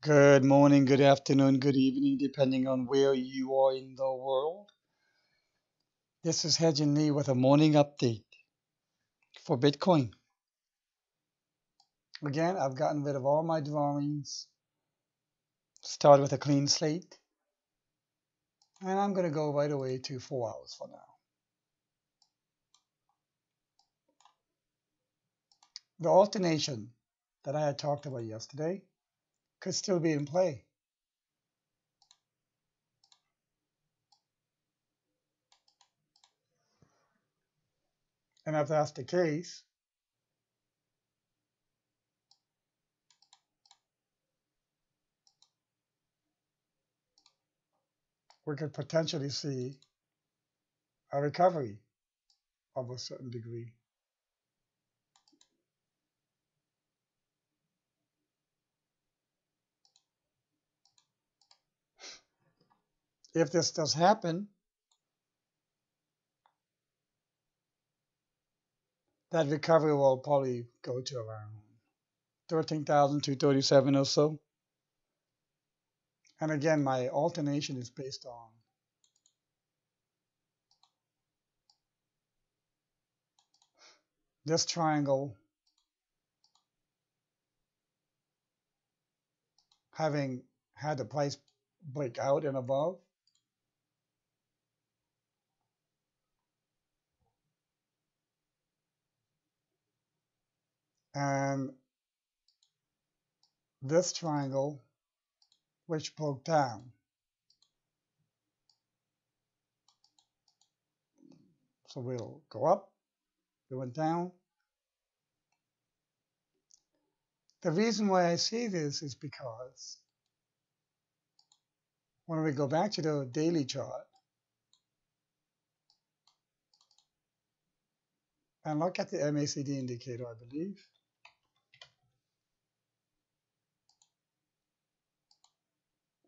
Good morning, good afternoon, good evening, depending on where you are in the world. This is Hedgen Lee with a morning update for Bitcoin. Again, I've gotten rid of all my drawings, started with a clean slate, and I'm going to go right away to 4 hours for now. The alternation that I had talked about yesterday could still be in play. And if that's the case, we could potentially see a recovery of a certain degree. If this does happen, that recovery will probably go to around 13,237 or so. And again, my alternation is based on this triangle having had the price break out and above, and this triangle which broke down. So we'll go up, we went down. The reason why I say this is because when we go back to the daily chart and look at the MACD indicator, I believe,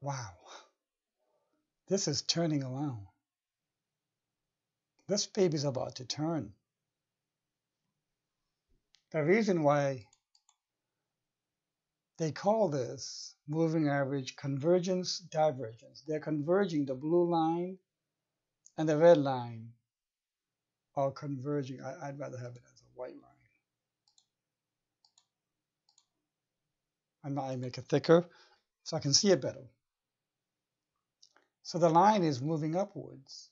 wow, this is turning around. This baby's about to turn. The reason why they call this moving average convergence divergence. They're converging. The blue line and the red line are converging. I'd rather have it as a white line. And I make it thicker so I can see it better. So the line is moving upwards.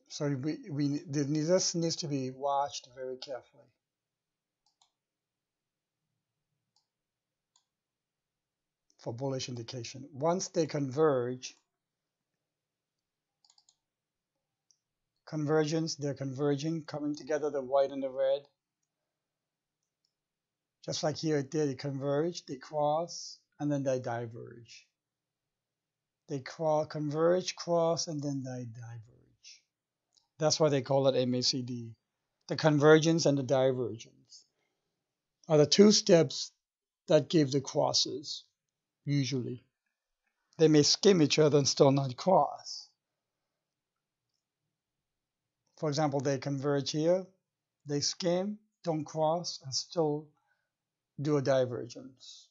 So this needs to be watched very carefully. For bullish indication. Once they converge, convergence, they're converging, coming together, the white and the red. Just like here it did, they converge, they cross, and then they diverge. They converge, cross, and then they diverge. That's why they call it MACD. The convergence and the divergence are the two steps that give the crosses, usually. They may skim each other and still not cross. For example, they converge here, they skim, don't cross, and still do a divergence.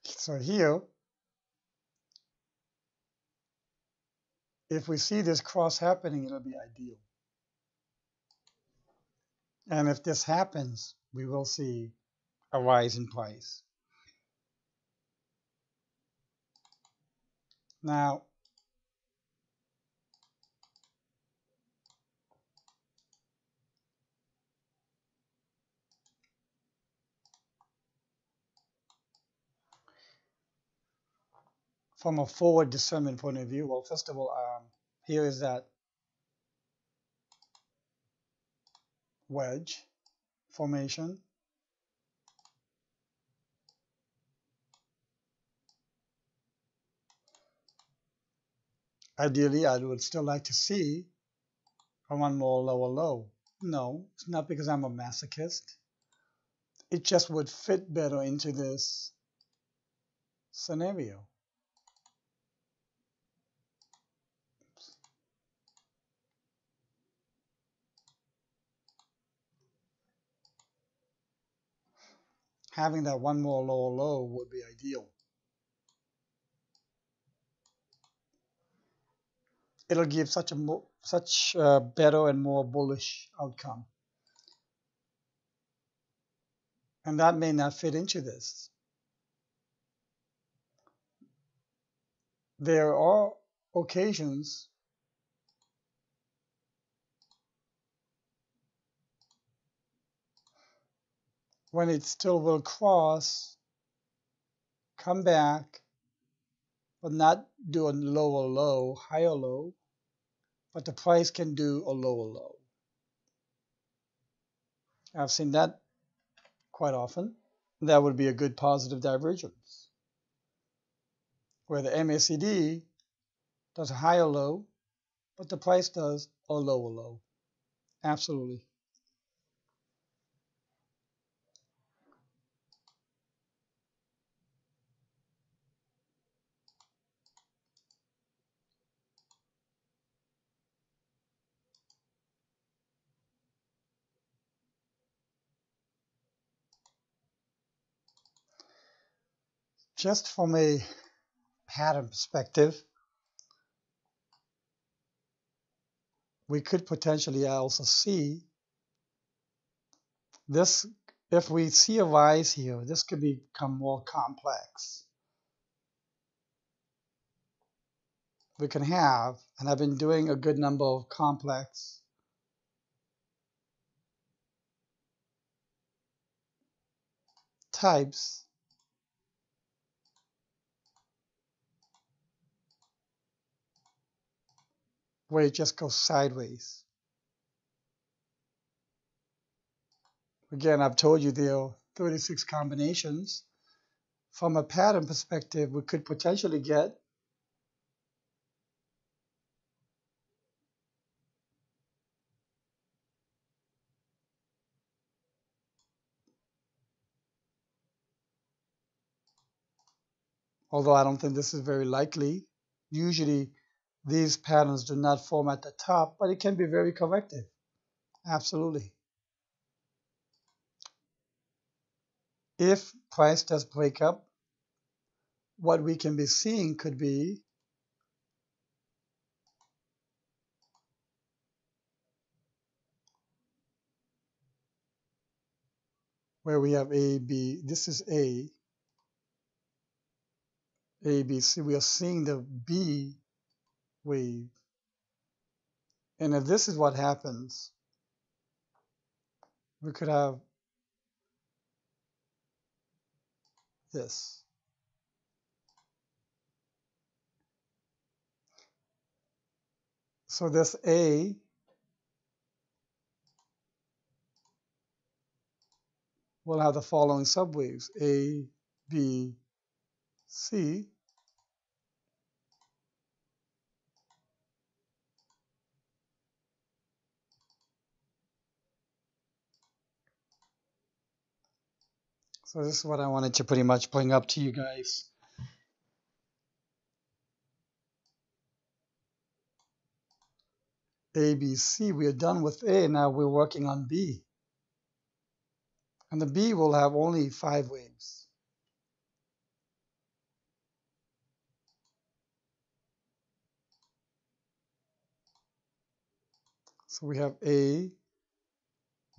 So here, if we see this cross happening, it'll be ideal. And if this happens, we will see a rise in price. Now, from a forward discernment point of view, well, first of all, here is that wedge formation. Ideally, I would still like to see one more lower low. No, it's not because I'm a masochist. it just would fit better into this scenario. Having that one more lower low would be ideal. It'll give such a better and more bullish outcome. And that may not fit into this. There are occasions when it still will cross, come back, but not do a lower low, higher low, but the price can do a lower low. I've seen that quite often. That would be a good positive divergence, where the MACD does a higher low, but the price does a lower low. Absolutely. Just from a pattern perspective, we could potentially also see this. If we see a rise here, this could become more complex. We can have, and I've been doing a good number of complex types, where it just goes sideways. Again, I've told you there are 36 combinations. From a pattern perspective, we could potentially get although I don't think this is very likely. Usually these patterns do not form at the top, but it can be very corrective. Absolutely. If price does break up, what we can be seeing could be where we have A, B. This is A, B, C. We are seeing the B wave. And if this is what happens, we could have this. So this A will have the following subwaves, A, B, C. So this is what I wanted to pretty much bring up to you guys. A, B, C, we are done with A, now we're working on B. And the B will have only 5 waves. So we have A,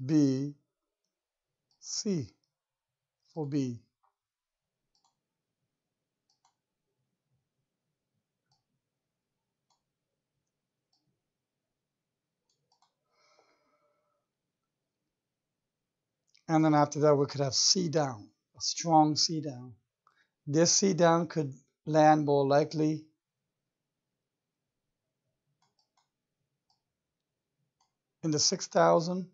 B, C for B. And then after that, we could have C down, a strong C down. This C down could land more likely in the 6,000.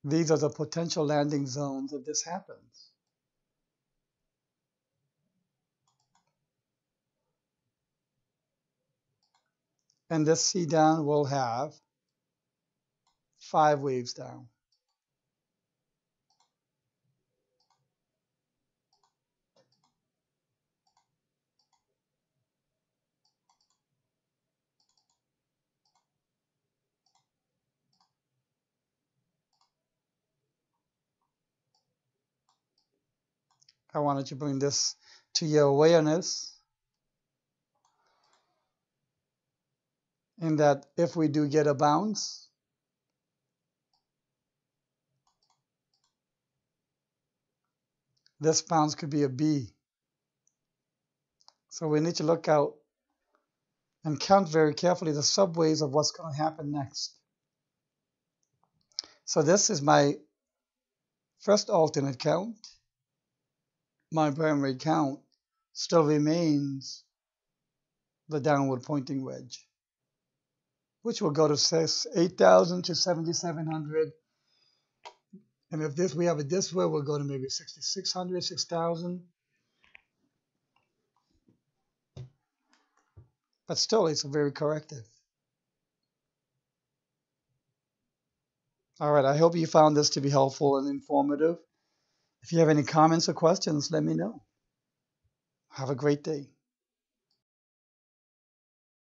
These are the potential landing zones if this happens. And this C down will have 5 waves down. I wanted to bring this to your awareness, in that if we do get a bounce, this bounce could be a B. So we need to look out and count very carefully the subwaves of what's going to happen next. So this is my first alternate count. My primary count still remains the downward pointing wedge, which will go to 8,000 to 7,700. And if this we have it this way, we'll go to maybe 6,600, 6,000. But still, it's very corrective. All right, I hope you found this to be helpful and informative. If you have any comments or questions, let me know. Have a great day.